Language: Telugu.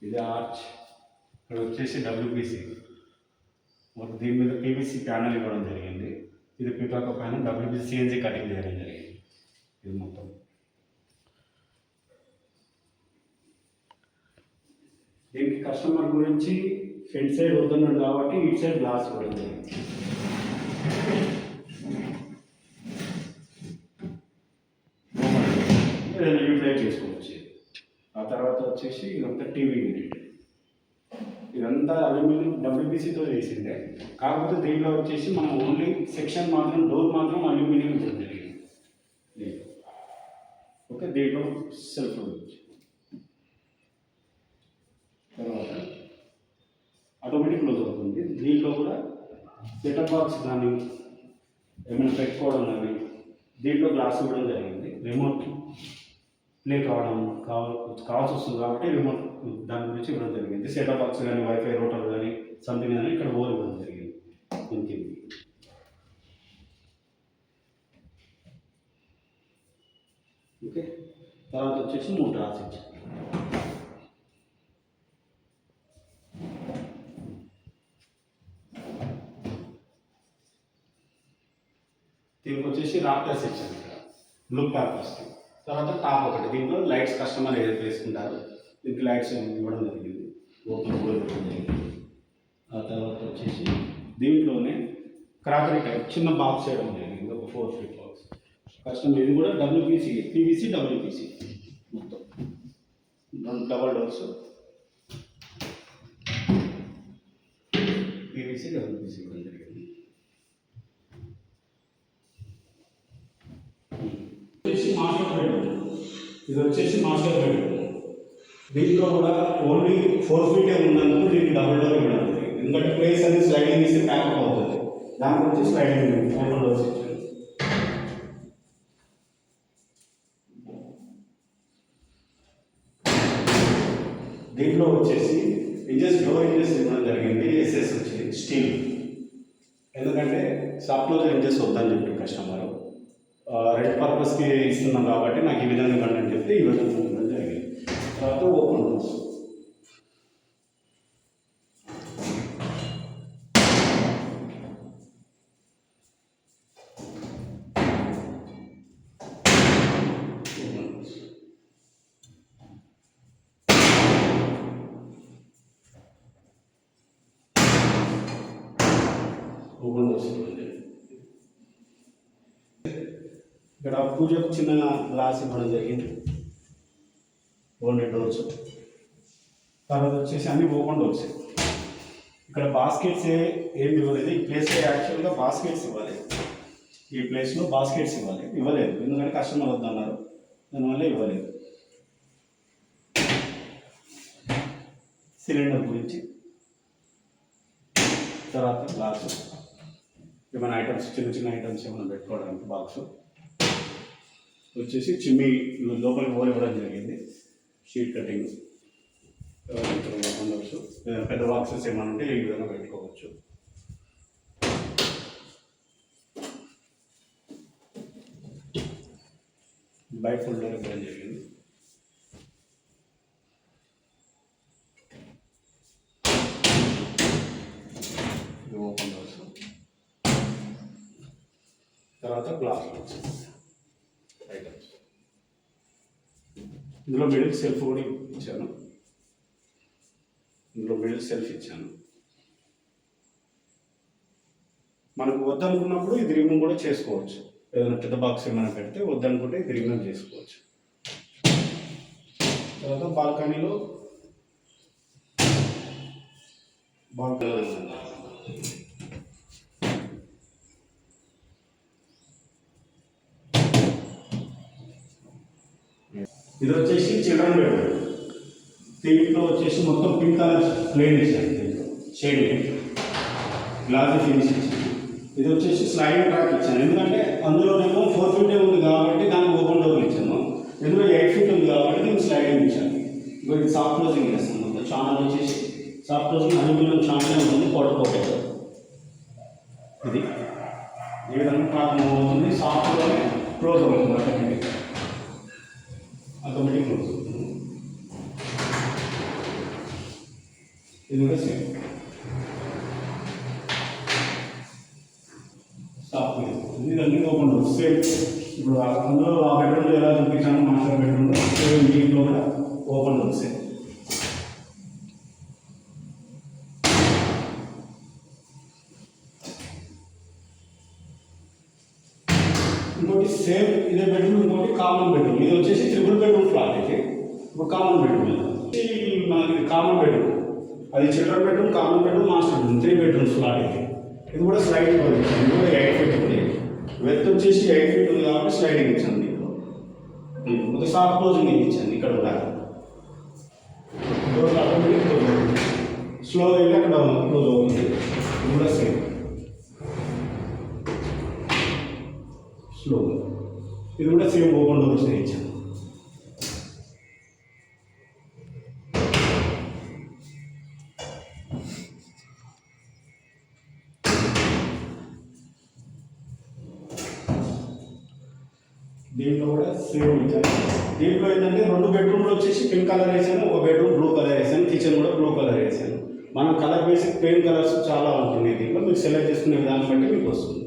ఇది ఆర్చ్. ఇక్కడ వచ్చేసి డబ్ల్యూపీసీ, దీని మీద పీవీసీ ప్యానల్ ఇవ్వడం జరిగింది. ఇది పికాక పైన డబ్ల్యూపీసీ సిఎన్జీ కటింగ్ చేయడం జరిగింది. ఇది మొత్తం దీనికి కస్టమర్ గురించి ఫ్రంట్ సైడ్ వద్దన్నాడు కాబట్టి ఇటు సైడ్ గ్లాస్ ఇవ్వడం జరిగింది. ఏదైనా యూటిలైజ్ చేసుకోవచ్చు. ఆ తర్వాత వచ్చేసి ఇదంతా టీవీ యూనిట్. ఇదంతా అల్యూమినియం డబ్ల్యూపీసీతో చేసిందే. కాకపోతే దీంట్లో వచ్చేసి మనం ఓన్లీ సెక్షన్ మాత్రం, డోర్ మాత్రం అల్యూమినియం ఇవ్వడం జరిగింది. ఓకే, దీంట్లో సెల్ఫ్ వచ్చి తర్వాత ఆటోమేటిక్ క్లోజ్ అవుతుంది. దీంట్లో కూడా సెటప్ బాక్స్ కానీ ఏమైనా పెట్టుకోవడం కానీ దీంట్లో గ్లాస్ ఇవ్వడం జరిగింది. రిమోట్ ప్లే కావాల్సి వస్తుంది కాబట్టి రిమోట్ దాని గురించి ఇవ్వడం జరిగింది. సెటప్ బాక్స్ కానీ వైఫై రూటర్ కానీ సంథింగ్ కానీ ఇక్కడ ఓర్ ఇవ్వడం జరిగింది. దీనికి ఓకే. తర్వాత వచ్చేసి 3 డ్రాస్ ఇచ్చాను. దీనికి వచ్చేసి రాప్టర్స్ ఇచ్చాను ఇక్కడ బ్లూ పేపర్స్. తర్వాత టాప్ ఒకటి, దీంట్లో లైట్స్ కస్టమర్ ఏదైతే వేసుకుంటారో దీనికి లైట్స్ ఇవ్వడం జరిగింది. ఓపెన్ కూడా ఇవ్వడం జరిగింది. ఆ తర్వాత వచ్చేసి దీంట్లోనే క్రాకరీ టైప్ చిన్న బాక్స్ చేయడం జరిగింది, ఒక 4 feet బాక్స్ కస్టమర్. ఇది కూడా డబ్ల్యూపీసీ, పీవీసీ డబ్ల్యూపీసీ మొత్తం 2 డబల్ డోర్స్ పీవీసీ డబ్ల్యూపీసీ ఇవ్వడం జరిగింది. మాస్టర్ బెడ్రూమ్, ఇది వచ్చేసి మాస్టర్ బెడ్రూమ్. దీంట్లో కూడా ఓన్లీ 4 feet ఉన్నందుకు దీనికి డబుల్ డోర్ ఇవ్వడం. ఎందుకంటే ప్లేస్ అనేది స్లైడింగ్ ఇస్తే ప్యాకప్ అవుతుంది, దానికి వచ్చి స్లైడింగ్ ఓపెన్ డోర్స్ ఇచ్చారు. దీంట్లో వచ్చేసి డోర్ ఇంజెస్ ఇవ్వడం జరిగింది. ఎస్ఎస్ వచ్చింది స్టీల్, ఎందుకంటే సాఫ్ట్ క్లోజర్ ఇంజెస్ వద్దని చెప్పి కస్టమర్ రెడ్ పర్పస్కి ఇస్తున్నాం కాబట్టి నాకు ఈ విధంగా కంటెంట్ చెప్తే ఈ విధంగా ఇవ్వడం జరిగింది. తర్వాత ఓపెన్ డోర్స్, ఓపెన్ డోర్స్ ఇక్కడ పూజకు చిన్న గ్లాస్ ఇవ్వడం జరిగింది. Only doors. తర్వాత వచ్చేసి అన్ని ఓపెన్ డోర్స్. ఇక్కడ బాస్కెట్స్ ఏమి ఇవ్వలేదు. ఈ ప్లేస్లో యాక్చువల్గా బాస్కెట్స్ ఇవ్వాలి, ఈ ప్లేస్లో బాస్కెట్స్ ఇవ్వలేదు ఎందుకంటే కస్టమర్ వద్దన్నారు, దానివల్ల ఇవ్వలేదు. సిలిండర్ గురించి, తర్వాత గ్లాసు, ఏమైనా ఐటమ్స్ చిన్న ఐటమ్స్ ఏమైనా పెట్టుకోవడానికి బాక్స్ వచ్చేసి చిమ్మి లోపలికి హోల్ ఇవ్వడం జరిగింది. షీట్ కటింగ్, ఉండవచ్చు. ఏదైనా పెద్ద బాక్సెస్ ఏమైనా ఉంటే ఈ విధంగా పెట్టుకోవచ్చు. బైక్ ఫోల్డర్ ఇవ్వడం జరిగింది. ఇది ఓపెన్ డోర్స్. తర్వాత గ్లాస్ ఐటమ్స్. ఇందులో మిడిల్ సెల్ఫ్ కూడా ఇచ్చాను. మనకు వద్దనుకున్నప్పుడు ఇది రిమూవ్ కూడా చేసుకోవచ్చు. ఏదైనా పెద్ద బాక్స్ ఏమైనా పెడితే వద్దనుకుంటే ఇది రిమూవ్ చేసుకోవచ్చు. తర్వాత బాల్కనీలో ఇది వచ్చేసి చిల్డ్రన్ బెడ్రూమ్. దీంట్లో వచ్చేసి మొత్తం పింక్ కలర్ ప్లేన్ ఇచ్చాను. దీంట్లో షేడింగ్ గ్లాస్ ఫినిష్ ఇచ్చాను. ఇది వచ్చేసి స్లైడింగ్ ట్రాక్ ఇచ్చాను, ఎందుకంటే అందులోనేమో 4 feet ఉంది కాబట్టి దానికి ఓపెన్ డోర్ ఇచ్చాను. ఇందులో 8 feet ఉంది కాబట్టి దీనికి స్లైడింగ్ ఇచ్చాను. ఇది సాఫ్ట్ క్లోజింగ్ చేస్తాను. మొత్తం ఛానల్ వచ్చేసి సాఫ్ట్ క్లోజింగ్ అల్యూమినియం ఛానల్ ఉంటుంది, పొడపోలేదు. ఇది ఈ విధంగా ట్రాక్ మూవ్ అవుతుంది. సాఫ్ట్లోనే క్లోజ్ అవుతుంది, ఆటోమేటిక్ క్లోజ్ అవుతుంది. ఇది కూడా సేమ్ స్టాప్ ఇది అన్ని ఓపెన్ డోర్ సేమ్. ఇప్పుడు అందులో ఆ బెడ్రూమ్లో ఎలా చూపించాము మాస్టర్ బెడ్రూమ్లో సేమ్ దీంట్లో కూడా ఓపెన్ డోర్ సేమ్. ఇంకోటి సేమ్ ఇదే బెడ్రూమ్, ఇంకోటి కామన్ బెడ్రూమ్. ఇది వచ్చేసి ట్రిపుల్ బెడ్రూమ్ ఫ్లాట్ అయితే ఇప్పుడు కామన్ బెడ్రూమ్ మనకి కామన్ బెడ్రూమ్, అది children bedroom, common bedroom, master bedroom 3 bedrooms flat ఇది. ఇది కూడా స్లైడింగ్ డోర్ ఇచ్చాను. ఇది కూడా 8 ఫీట్ ఉంది. వెత్ వచ్చేసి 8 ఫీట్ ఉంది కాబట్టి స్లైడింగ్ ఇచ్చాను. దీంట్లో ఒక సాఫ్ట్ క్లోజింగ్ ఇచ్చాను. ఇక్కడ కూడా డోర్ ఆటోమేటిక్ క్లోజ్ అవుతుంది, స్లోగా వెళ్ళి అక్కడ క్లోజ్ అవుతుంది. ఇది కూడా సేమ్ స్లోగా. ఇది కూడా సేమ్ ఓపెన్ డోర్స్ ఇచ్చాను. దీంట్లో కూడా సేమ్ ఇచ్చాను. దీంట్లో ఏంటంటే 2 బెడ్రూమ్లు వచ్చేసి పింక్ కలర్ వేసాను, ఒక బెడ్రూమ్ బ్లూ కలర్ వేసాను, కిచెన్ కూడా బ్లూ కలర్ వేసాను. మనం కలర్ బేసిక్ పెయిన్ కలర్స్ చాలా ఉంటుంది. దీంట్లో మీరు సెలెక్ట్ చేసుకునే విధానం బట్టి మీకు వస్తుంది.